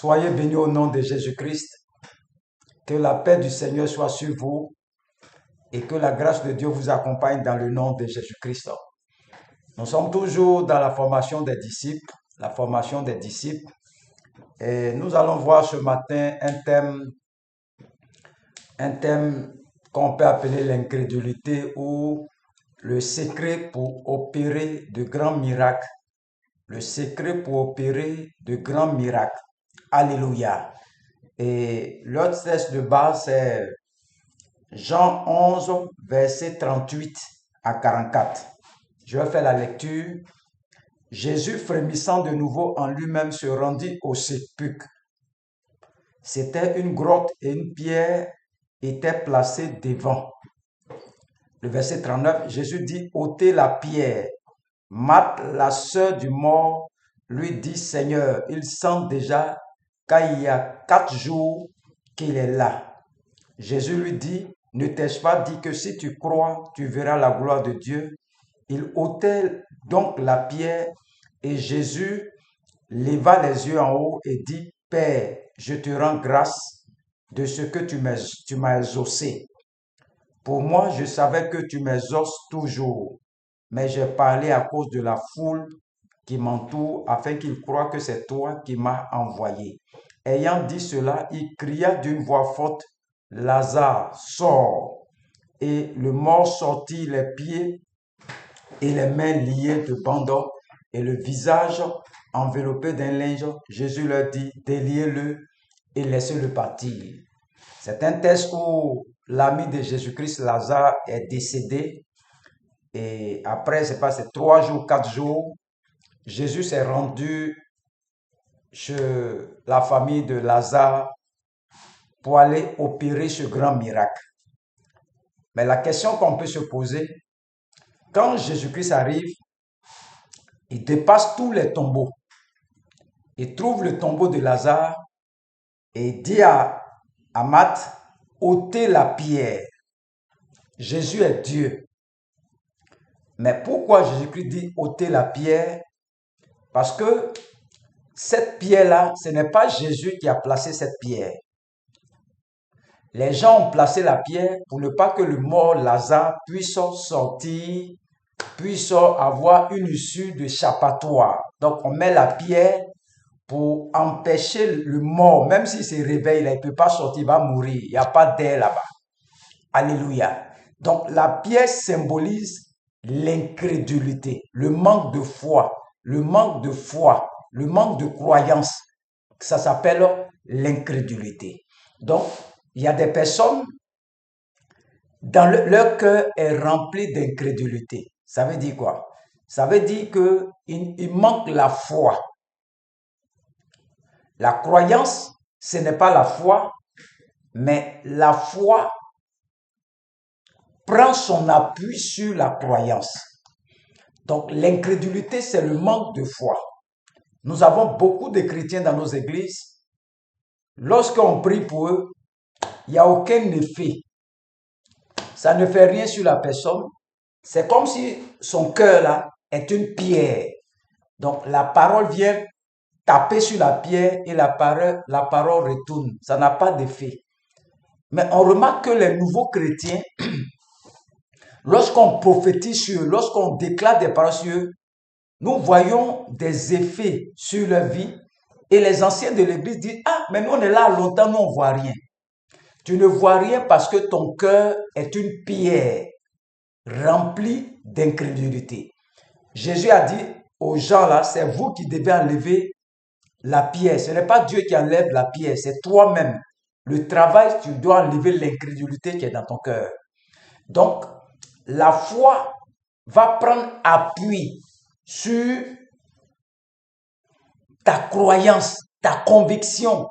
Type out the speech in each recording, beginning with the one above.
Soyez bénis au nom de Jésus-Christ. Que la paix du Seigneur soit sur vous et que la grâce de Dieu vous accompagne dans le nom de Jésus-Christ. Nous sommes toujours dans la formation des disciples, Et nous allons voir ce matin un thème qu'on peut appeler l'incrédulité ou le secret pour opérer de grands miracles. Le secret pour opérer de grands miracles. Alléluia. Et l'autre texte de base, c'est Jean 11, verset 38 à 44. Je vais faire la lecture. Jésus, frémissant de nouveau en lui-même, se rendit au sépulcre. C'était une grotte et une pierre était placée devant. Le verset 39, Jésus dit, ôtez la pierre. Marthe, la sœur du mort, lui dit, Seigneur, il sent déjà qu'il y a 4 jours qu'il est là. Jésus lui dit, ne t'ai-je pas dit que si tu crois, tu verras la gloire de Dieu? Il ôtait donc la pierre et Jésus leva les yeux en haut et dit, Père, je te rends grâce de ce que tu m'as exaucé. Pour moi, je savais que tu m'exauces toujours, mais j'ai parlé à cause de la foule qui m'entoure afin qu'ils croient que c'est toi qui m'as envoyé. Ayant dit cela, il cria d'une voix forte, Lazare, sors. Et le mort sortit les pieds et les mains liées de bandeaux et le visage enveloppé d'un linge. Jésus leur dit, déliez-le et laissez-le partir. C'est un texte où l'ami de Jésus-Christ, Lazare, est décédé. Et après, c'est passé 3 jours, 4 jours. Jésus s'est rendu chez la famille de Lazare pour aller opérer ce grand miracle. Mais la question qu'on peut se poser, quand Jésus-Christ arrive, il dépasse tous les tombeaux. Il trouve le tombeau de Lazare et dit à Marthe, ôtez la pierre. Jésus est Dieu. Mais pourquoi Jésus-Christ dit ôtez la pierre? Parce que cette pierre-là, ce n'est pas Jésus qui a placé cette pierre. Les gens ont placé la pierre pour ne pas que le mort Lazare puisse sortir, puisse avoir une issue d'échappatoire. Donc, on met la pierre pour empêcher le mort, même s'il se réveille, il ne peut pas sortir, il va mourir. Il n'y a pas d'air là-bas. Alléluia. Donc, la pierre symbolise l'incrédulité, le manque de foi, le manque de croyance. Ça s'appelle l'incrédulité. Donc, il y a des personnes, leur cœur est rempli d'incrédulité. Ça veut dire quoi? Ça veut dire qu'il manque la foi. La croyance, ce n'est pas la foi, mais la foi prend son appui sur la croyance. Donc, l'incrédulité, c'est le manque de foi. Nous avons beaucoup de chrétiens dans nos églises. Lorsqu'on prie pour eux, il n'y a aucun effet. Ça ne fait rien sur la personne. C'est comme si son cœur là est une pierre. Donc, la parole vient taper sur la pierre et la parole retourne. Ça n'a pas d'effet. Mais on remarque que les nouveaux chrétiens, lorsqu'on prophétise sur eux, lorsqu'on déclare des paroles sur eux, nous voyons des effets sur leur vie. Et les anciens de l'église disent, ah, mais nous on est là longtemps, nous on ne voit rien. Tu ne vois rien parce que ton cœur est une pierre remplie d'incrédulité. Jésus a dit aux gens là, c'est vous qui devez enlever la pierre. Ce n'est pas Dieu qui enlève la pierre, c'est toi-même. Le travail, tu dois enlever l'incrédulité qui est dans ton cœur. Donc, la foi va prendre appui sur ta croyance, ta conviction.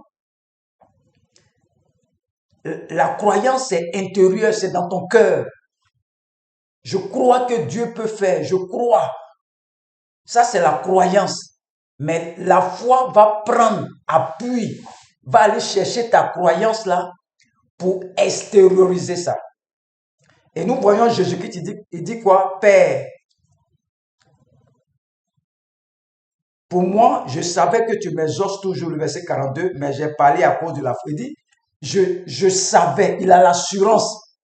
La croyance est intérieure, c'est dans ton cœur. Je crois que Dieu peut faire, je crois. Ça, c'est la croyance. Mais la foi va prendre appui, va aller chercher ta croyance là pour extérioriser ça. Et nous voyons Jésus-Christ, il dit quoi? Père, Pour moi, je savais que tu m'exauces toujours, le verset 42, mais j'ai parlé à cause de la foi. Il dit, je savais, il a l'assurance,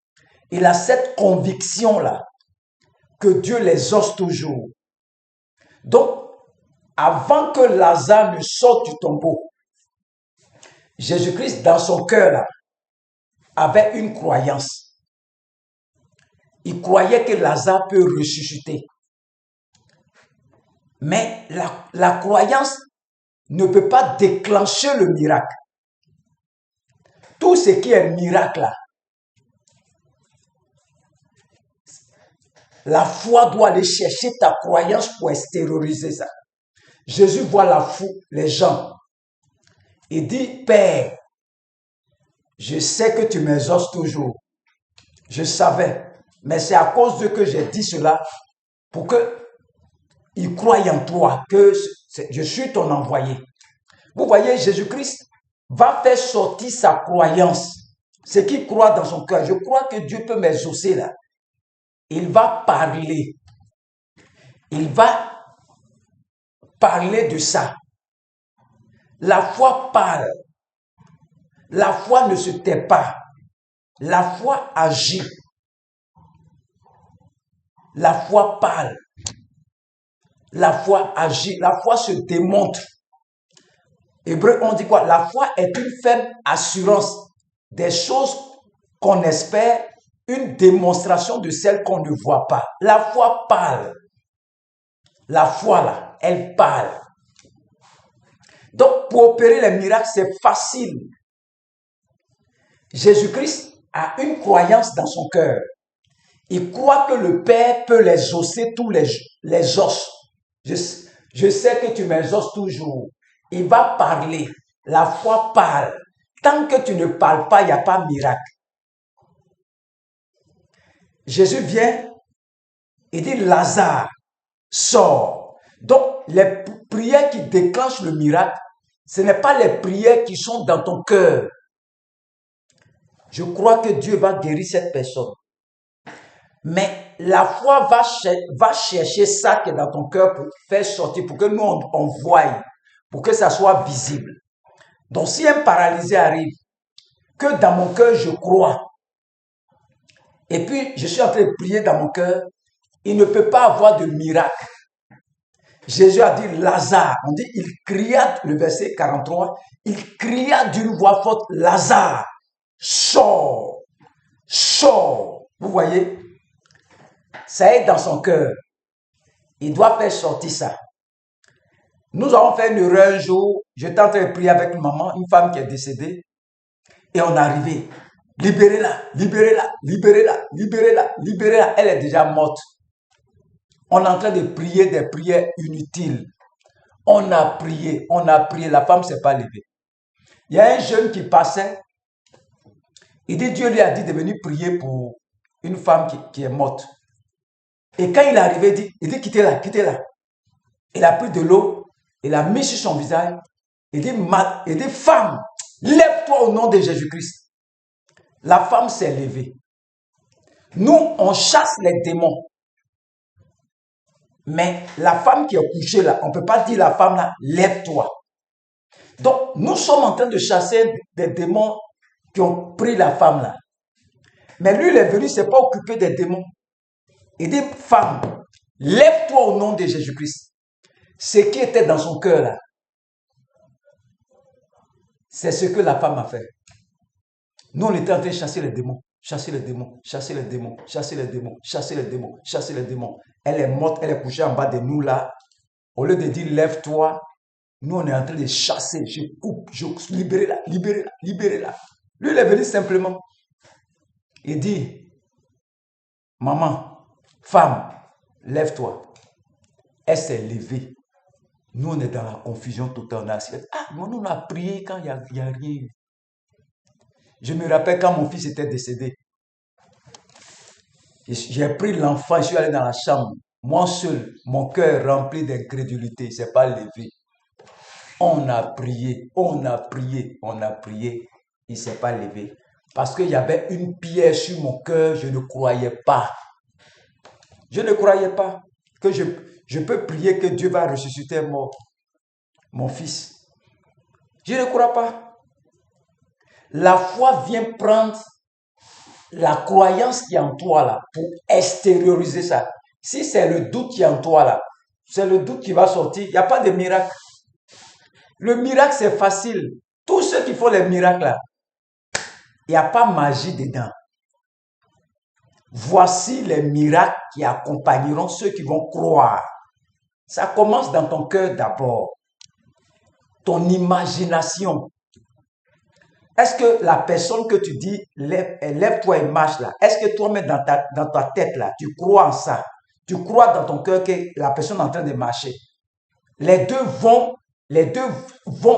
il a cette conviction-là, que Dieu les exauce toujours. Donc, avant que Lazare ne sorte du tombeau, Jésus-Christ, dans son cœur, là, avait une croyance. Il croyait que Lazare peut ressusciter. Mais la croyance ne peut pas déclencher le miracle. Tout ce qui est miracle, là, la foi doit aller chercher ta croyance pour extérioriser ça. Jésus voit la foule, les gens. Il dit, Père, je sais que tu m'exauces toujours. Je savais. Mais c'est à cause de que j'ai dit cela pour qu'ils croient en toi, que je suis ton envoyé. Vous voyez, Jésus-Christ va faire sortir sa croyance. Ce qu'il croit dans son cœur. Je crois que Dieu peut m'exaucer là. Il va parler. Il va parler de ça. La foi parle. La foi ne se tait pas. La foi agit. La foi parle. La foi agit. La foi se démontre. Hébreu, on dit quoi? La foi est une ferme assurance des choses qu'on espère, une démonstration de celles qu'on ne voit pas. La foi parle. La foi, là, elle parle. Donc, pour opérer les miracles, c'est facile. Jésus-Christ a une croyance dans son cœur. Il croit que le Père peut les exaucer tous les os. Je sais que tu m'exauces toujours. Il va parler. La foi parle. Tant que tu ne parles pas, il n'y a pas de miracle. Jésus vient, il dit Lazare, sort. Donc, les prières qui déclenchent le miracle, ce n'est pas les prières qui sont dans ton cœur. Je crois que Dieu va guérir cette personne. Mais la foi va chercher ça qui est dans ton cœur pour faire sortir, pour que nous on voie, pour que ça soit visible. Donc si un paralysé arrive, que dans mon cœur je crois, et puis je suis en train de prier dans mon cœur, il ne peut pas avoir de miracle. Jésus a dit Lazare, on dit il cria, le verset 43, il cria d'une voix forte, Lazare, sors, sors. Vous voyez? Ça est dans son cœur. Il doit faire sortir ça. Nous avons fait une erreur un jour. J'étais en train de prier avec une maman, une femme qui est décédée. Et on est arrivé. Libérez-la, libérez-la, libérez-la, libérez-la, libérez-la. Elle est déjà morte. On est en train de prier des prières inutiles. On a prié, la femme ne s'est pas levée. Il y a un jeune qui passait. Il dit, Dieu lui a dit de venir prier pour une femme qui est morte. Et quand il est arrivé, il dit, quittez-la, quittez-la. Il a pris de l'eau, il a mis sur son visage. Il dit, femme, lève-toi au nom de Jésus-Christ. La femme s'est levée. Nous, on chasse les démons. Mais la femme qui est couchée là, on ne peut pas dire la femme là, lève-toi. Donc, nous sommes en train de chasser des démons qui ont pris la femme là. Mais lui, il est venu, il ne s'est pas occupé des démons. Il dit, femme, lève-toi au nom de Jésus-Christ. Ce qui était dans son cœur là, c'est ce que la femme a fait. Nous, on était en train de chasser les démons, chasser les démons, chasser les démons, chasser les démons, chasser les démons, chasser les démons. Elle est morte, elle est couchée en bas de nous là. Au lieu de dire, lève-toi, nous, on est en train de chasser. Je coupe, libérez-la, libérez-la, libérez-la. Lui, il est venu simplement. Il dit, maman, femme, lève-toi. Elle s'est levée. Nous, on est dans la confusion totale. Nous, on a prié quand il n'y a rien eu. Je me rappelle quand mon fils était décédé. J'ai pris l'enfant, je suis allé dans la chambre. Moi seul, mon cœur rempli d'incrédulité, il ne s'est pas levé. On a prié, on a prié, on a prié. Il ne s'est pas levé. Parce qu'il y avait une pierre sur mon cœur, je ne croyais pas. Je ne croyais pas que je peux prier que Dieu va ressusciter un mort. mon fils. Je ne crois pas. La foi vient prendre la croyance qui est en toi là pour extérioriser ça. Si c'est le doute qui est en toi là, c'est le doute qui va sortir. Il n'y a pas de miracle. Le miracle, c'est facile. Tous ceux qui font les miracles là, il n'y a pas magie dedans. Voici les miracles qui accompagneront ceux qui vont croire. Ça commence dans ton cœur d'abord. Ton imagination. Est-ce que la personne que tu dis, lève-toi et marche là, est-ce que toi-même dans ta tête là, tu crois en ça? Tu crois dans ton cœur que la personne est en train de marcher? Les deux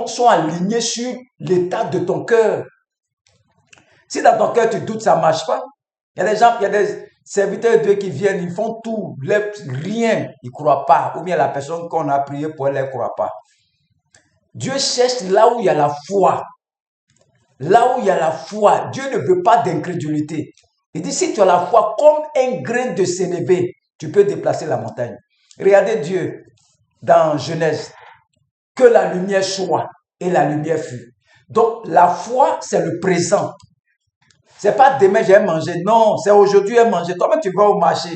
sont alignés sur l'état de ton cœur. Si dans ton cœur tu doutes, ça ne marche pas. Il y a des gens, il y a des serviteurs de Dieu qui viennent, ils font tout, rien, ils ne croient pas. Ou bien la personne qu'on a prié pour elle, elle ne croit pas. Dieu cherche là où il y a la foi. Là où il y a la foi, Dieu ne veut pas d'incrédulité. Il dit, si tu as la foi comme un grain de sénévé, tu peux déplacer la montagne. Regardez Dieu dans Genèse, que la lumière soit et la lumière fut. Donc la foi, c'est le présent. C'est pas demain j'ai mangé, non, c'est aujourd'hui j'ai mangé. Toi-même tu vas au marché,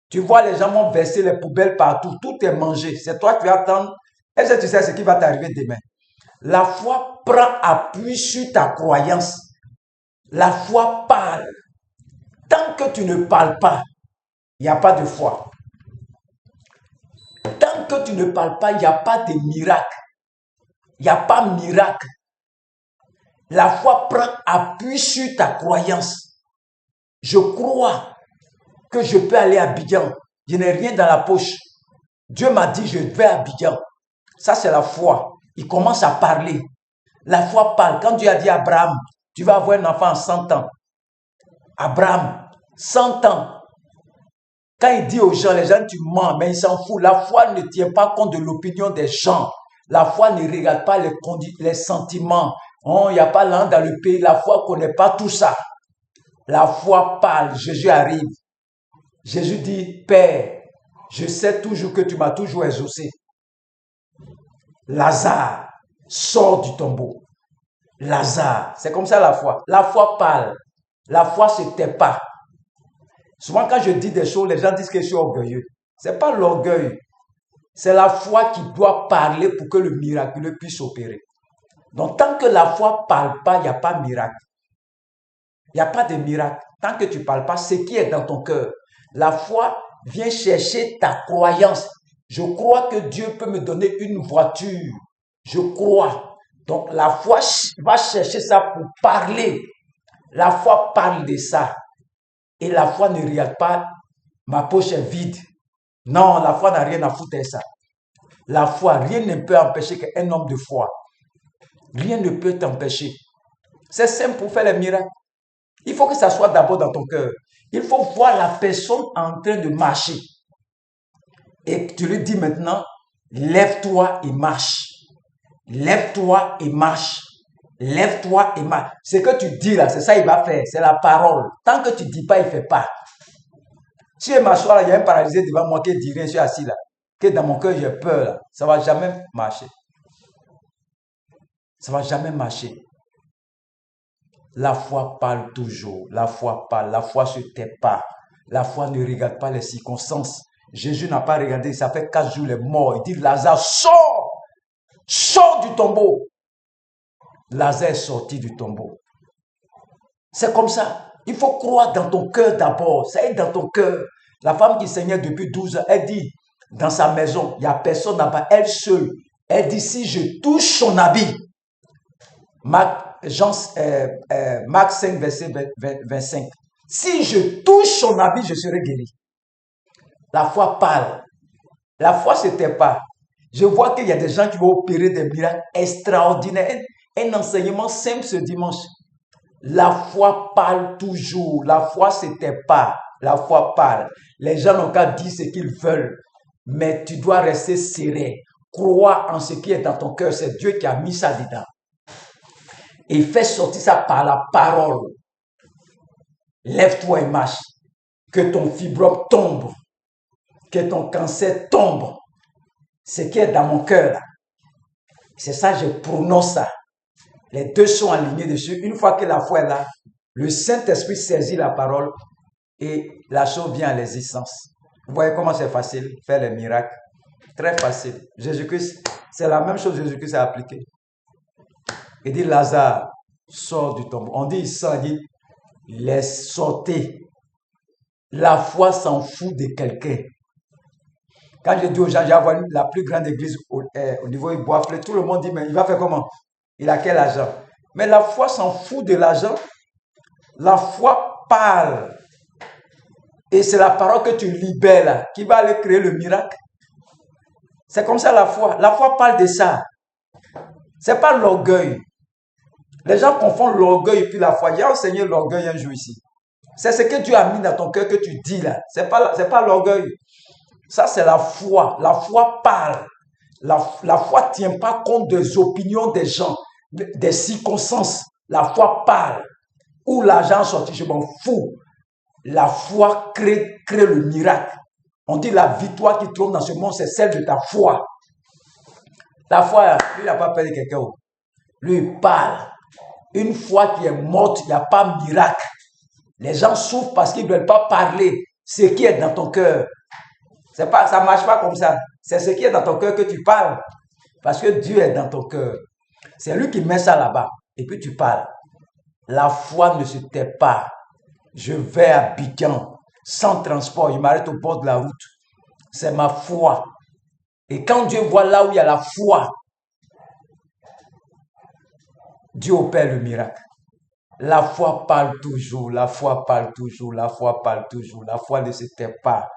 tu vois les gens vont verser les poubelles partout, tout est mangé. C'est toi qui vas attendre. Est-ce que tu sais ce qui va t'arriver demain? La foi prend appui sur ta croyance. La foi parle. Tant que tu ne parles pas, il n'y a pas de foi. Tant que tu ne parles pas, il n'y a pas de miracle. Il n'y a pas de miracle. La foi prend appui sur ta croyance. Je crois que je peux aller à Abidjan. Je n'ai rien dans la poche. Dieu m'a dit, je vais à Abidjan. Ça, c'est la foi. Il commence à parler. La foi parle. Quand Dieu a dit à Abraham, tu vas avoir un enfant en 100 ans. Abraham, 100 ans. Quand il dit aux gens, les gens, tu mens, mais ils s'en foutent. La foi ne tient pas compte de l'opinion des gens. La foi ne regarde pas les sentiments. Oh, il n'y a pas l'un dans le pays. La foi ne connaît pas tout ça. La foi parle. Jésus arrive. Jésus dit, Père, je sais toujours que tu m'as toujours exaucé. Lazare sort du tombeau. Lazare, c'est comme ça la foi. La foi parle. La foi ne se tait pas. Souvent quand je dis des choses, les gens disent que je suis orgueilleux. Ce n'est pas l'orgueil. C'est la foi qui doit parler pour que le miraculeux puisse opérer. Donc tant que la foi ne parle pas, il n'y a pas de miracle. Il n'y a pas de miracle. Tant que tu ne parles pas, ce qui est dans ton cœur. La foi vient chercher ta croyance. Je crois que Dieu peut me donner une voiture. Je crois. Donc la foi va chercher ça pour parler. La foi parle de ça. Et la foi ne regarde pas, ma poche est vide. Non, la foi n'a rien à foutre de ça. La foi, rien ne peut empêcher qu'un homme de foi. Rien ne peut t'empêcher. C'est simple pour faire les miracles. Il faut que ça soit d'abord dans ton cœur. Il faut voir la personne en train de marcher. Et tu lui dis maintenant, lève-toi et marche. Lève-toi et marche. Lève-toi et marche. Ce que tu dis là, c'est ça qu'il va faire. C'est la parole. Tant que tu ne dis pas, il ne fait pas. Si je m'assois là, il y a un paralysé devant moi qui dit rien, je suis assis là. Que dans mon cœur, j'ai peur là. Ça ne va jamais marcher. Ça ne va jamais marcher. La foi parle toujours. La foi parle. La foi ne se tait pas. La foi ne regarde pas les circonstances. Jésus n'a pas regardé. Ça fait 4 jours, il est mort. Il dit, Lazare, sors! Sors du tombeau! Lazare est sorti du tombeau. C'est comme ça. Il faut croire dans ton cœur d'abord. Ça est dans ton cœur. La femme qui saignait depuis 12 ans, elle dit, dans sa maison, il n'y a personne là-bas, elle seule. Elle dit, si je touche son habit, Marc 5, verset 25, si je touche son habit, je serai guéri. La foi parle. La foi ne se tait pas. Je vois qu'il y a des gens qui vont opérer des miracles extraordinaires. Un enseignement simple ce dimanche. La foi parle toujours. La foi ne se tait pas. La foi parle. Les gens n'ont qu'à dire ce qu'ils veulent. Mais tu dois rester serré. Crois en ce qui est dans ton cœur. C'est Dieu qui a mis ça dedans. Et fais sortir ça par la parole. Lève-toi et marche. Que ton fibrome tombe. Que ton cancer tombe. Ce qui est dans mon cœur là. C'est ça, je prononce ça. Les deux sont alignés dessus. Une fois que la foi est là, le Saint-Esprit saisit la parole et la chose vient à l'existence. Vous voyez comment c'est facile, faire les miracles. Très facile. Jésus-Christ, c'est la même chose que Jésus-Christ a appliqué. Il dit, Lazare, sort du tombeau. On dit, il sort, il dit, laisse sortir. La foi s'en fout de quelqu'un. Quand je dis aux gens, j'ai envoyé la plus grande église au niveau du Bois-Fleur, tout le monde dit, mais il va faire comment? Il a quel argent? Mais la foi s'en fout de l'argent. La foi parle. Et c'est la parole que tu libères là, qui va aller créer le miracle. C'est comme ça la foi. La foi parle de ça. C'est pas l'orgueil. Les gens confondent l'orgueil et puis la foi. J'ai enseigné l'orgueil un jour ici. C'est ce que Dieu a mis dans ton cœur que tu dis là. C'est pas l'orgueil. Ça, c'est la foi. La foi parle. La foi ne tient pas compte des opinions des gens, des circonstances. La foi parle. Où l'argent sorti, je m'en fous. La foi crée le miracle. On dit la victoire qui trône dans ce monde, c'est celle de ta foi. La foi, lui, il n'a pas peur de quelqu'un. Lui, il parle. Une foi qui est morte, il n'y a pas de miracle. Les gens souffrent parce qu'ils ne veulent pas parler ce qui est dans ton cœur. Ça ne marche pas comme ça. C'est ce qui est dans ton cœur que tu parles. Parce que Dieu est dans ton cœur. C'est lui qui met ça là-bas. Et puis tu parles. La foi ne se tait pas. Je vais à Abidjan sans transport. Je m'arrête au bord de la route. C'est ma foi. Et quand Dieu voit là où il y a la foi, Dieu opère le miracle. La foi parle toujours. La foi parle toujours. La foi parle toujours. La foi ne se tait pas.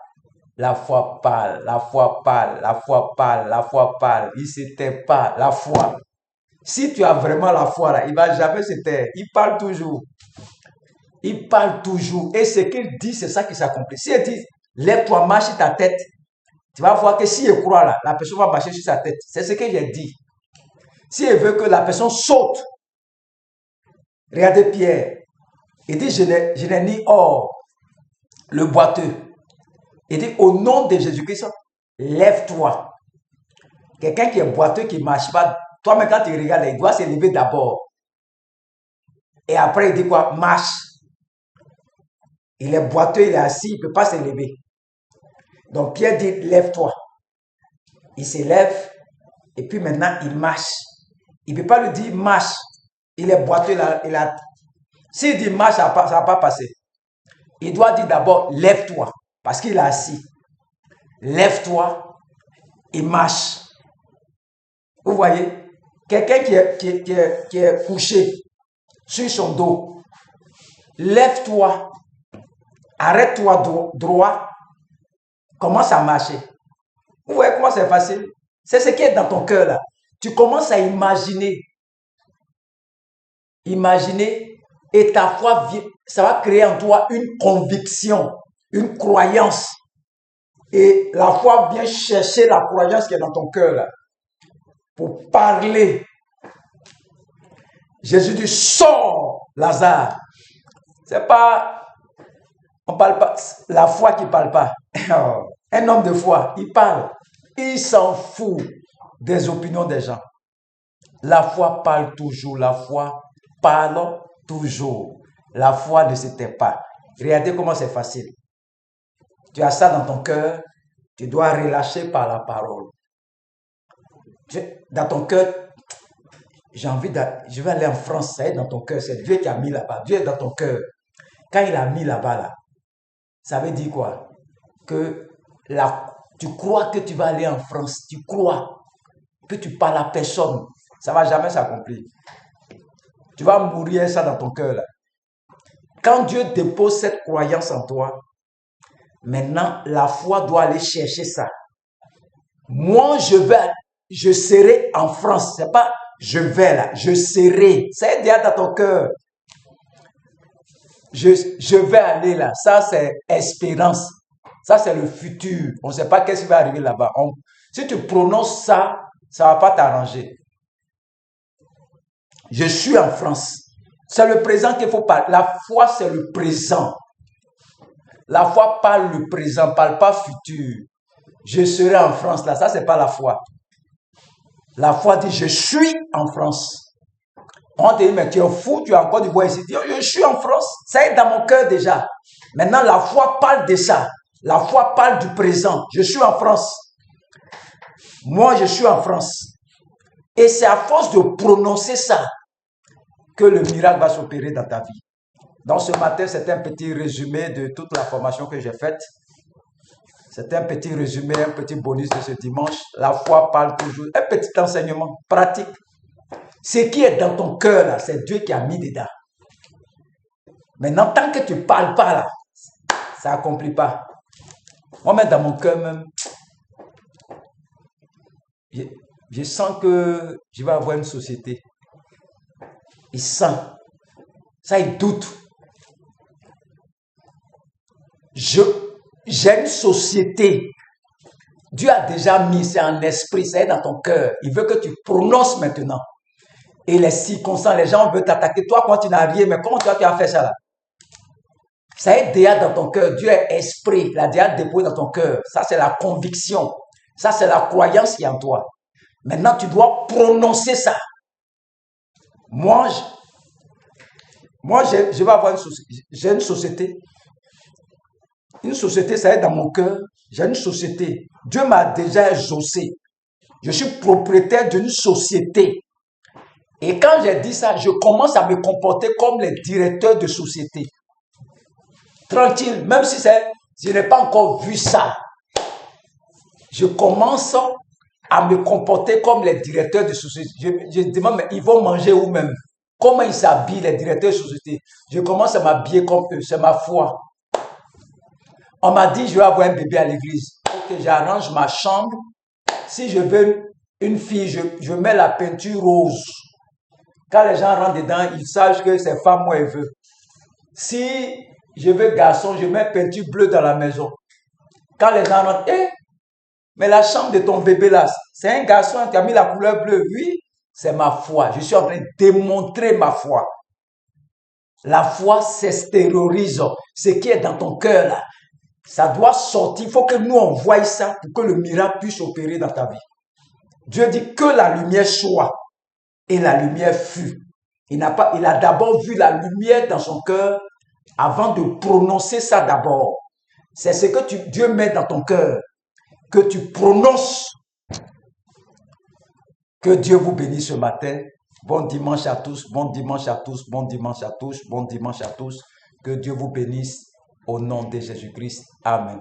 La foi parle, la foi parle, la foi parle, la foi parle. Il ne se tait pas, la foi. Si tu as vraiment la foi là, il ne va jamais se taire. Il parle toujours. Il parle toujours. Et ce qu'il dit, c'est ça qui s'accomplit. Si il dit, lève-toi, marche sur ta tête, tu vas voir que s'il croit là, la personne va marcher sur sa tête. C'est ce que j'ai dit. S'il veut que la personne saute, regardez Pierre. Il dit, je n'ai ni or, le boiteux. Il dit, au nom de Jésus-Christ, lève-toi. Quelqu'un qui est boiteux, qui ne marche pas, toi-même quand tu regardes, il doit se lever d'abord. Et après, il dit quoi? Marche. Il est boiteux, il est assis, il ne peut pas se lever. Donc Pierre dit, lève-toi. Il se lève, et puis maintenant, il marche. Il ne peut pas lui dire, marche. Il est boiteux, s'il dit marche, ça ne va pas passer. Il doit dire d'abord, lève-toi. Parce qu'il est assis. Lève-toi et marche. Vous voyez, quelqu'un qui est couché sur son dos, lève-toi, arrête-toi droit, commence à marcher. Vous voyez comment c'est facile? C'est ce qui est dans ton cœur là. Tu commences à imaginer. Imaginer et ta foi, ça va créer en toi une conviction. Une croyance. Et la foi vient chercher la croyance qui est dans ton cœur là, pour parler. Jésus dit, sors, Lazare. C'est pas, on parle pas, la foi qui parle pas. Un homme de foi, il parle. Il s'en fout des opinions des gens. La foi parle toujours. La foi parle toujours. La foi ne se tait pas. Regardez comment c'est facile. Tu as ça dans ton cœur, tu dois relâcher par la parole. Dans ton cœur, je vais aller en France, ça est dans ton cœur, c'est Dieu qui a mis là-bas, Dieu est dans ton cœur. Quand il a mis là-bas, là, ça veut dire quoi? Que tu crois que tu vas aller en France, tu crois, que tu parles à personne, ça ne va jamais s'accomplir. Tu vas mourir ça dans ton cœur là. Quand Dieu dépose cette croyance en toi, maintenant, la foi doit aller chercher ça. Moi, je serai en France. C'est pas je vais là, je serai. C'est déjà dans ton cœur. Je vais aller là. Ça, c'est espérance. Ça, c'est le futur. On ne sait pas qu'est-ce qui va arriver là-bas. Si tu prononces ça, ça ne va pas t'arranger. Je suis en France. C'est le présent qu'il faut parler. La foi, c'est le présent. La foi parle le présent, parle pas futur. Je serai en France là, ça c'est pas la foi. La foi dit, je suis en France. On te dit, mais tu es fou, tu es en Côte d'Ivoire ici. Je suis en France. Ça est dans mon cœur déjà. Maintenant, la foi parle de ça. La foi parle du présent. Je suis en France. Moi, je suis en France. Et c'est à force de prononcer ça que le miracle va s'opérer dans ta vie. Donc ce matin, c'est un petit résumé de toute la formation que j'ai faite. C'est un petit résumé, un petit bonus de ce dimanche. La foi parle toujours. Un petit enseignement pratique. Ce qui est dans ton cœur, là, c'est Dieu qui a mis dedans. Maintenant, tant que tu ne parles pas, là, ça n'accomplit pas. Moi-même, dans mon cœur, même, je sens que je vais avoir une société. Il sent. Ça, il doute. J'ai une société. Dieu a déjà mis ça en esprit, ça est dans ton cœur. Il veut que tu prononces maintenant. Et les circonstances, les gens veulent t'attaquer. Toi, quand tu n'as rien, mais comment toi tu as fait ça là? Ça est déjà dans ton cœur. Dieu est esprit. Il a déjà déposé dans ton cœur. Ça, c'est la conviction. Ça, c'est la croyance qui est en toi. Maintenant, tu dois prononcer ça. Moi, je vais avoir une société. J'ai une société. Une société, ça est dans mon cœur. J'ai une société. Dieu m'a déjà exaucé. Je suis propriétaire d'une société. Et quand j'ai dit ça, je commence à me comporter comme les directeurs de société. Tranquille, même si je n'ai pas encore vu ça. Je commence à me comporter comme les directeurs de société. Je demande, mais ils vont manger où même? Comment ils s'habillent, les directeurs de société? Je commence à m'habiller comme eux, c'est ma foi. On m'a dit, je vais avoir un bébé à l'église. Ok, j'arrange ma chambre. Si je veux une fille, je mets la peinture rose. Quand les gens rentrent dedans, ils savent que c'est femme, moi, elle veut. Si je veux garçon, je mets peinture bleue dans la maison. Quand les gens rentrent, mais la chambre de ton bébé là, c'est un garçon qui a mis la couleur bleue. Oui, c'est ma foi. Je suis en train de démontrer ma foi. La foi s'extériorise. Ce qui est dans ton cœur là, ça doit sortir. Il faut que nous on voie ça pour que le miracle puisse opérer dans ta vie. Dieu dit que la lumière soit. Et la lumière fut. Il a d'abord vu la lumière dans son cœur avant de prononcer ça d'abord. C'est ce que Dieu met dans ton cœur, que tu prononces. Que Dieu vous bénisse ce matin. Bon dimanche à tous, bon dimanche à tous, bon dimanche à tous, bon dimanche à tous. Que Dieu vous bénisse au nom de Jésus-Christ. Amen.